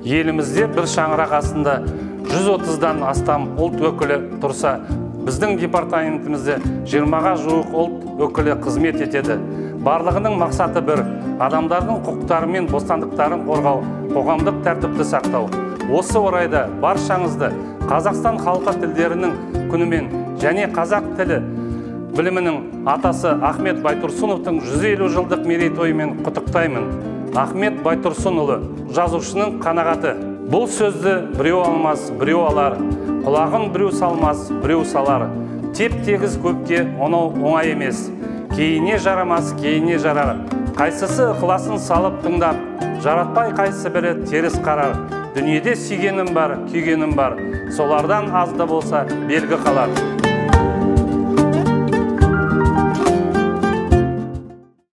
елімізде бір шаңырақ астында 130-дан астам ұлт өкілі тұрса, біздің департаментімізде 20-ға жуық ұлт өкілі қызмет етеді. Барлығының мақсаты бір: адамдардың құқықтары мен бостандықтарын қорғау, қоғамдық тәртіпті сақтау. Осы орайда баршаңызды Қазақстан халқы тілдерінің күнімен және қазақ тілі білімінің атасы Ахмет Байтұрсыновтың 150 жылдық мерейтойымен құттықтаймын. Ахмет Байтұрсынұлы, жазушының қанағаты. Бұл сөзді біреу алмас, біреу алар, құлағын біреу салмас, біреу салар. Теп-тегіс көпке онау оңай емес. Кейіне жарамас, кейіне жарар. Қайсысы ықыласын салып тыңдап, жаратпай қайсы бірі теріс қарар. Дүниеде сүйгенім бар, күйгенім бар. Солардан аз да болса белгі қалар.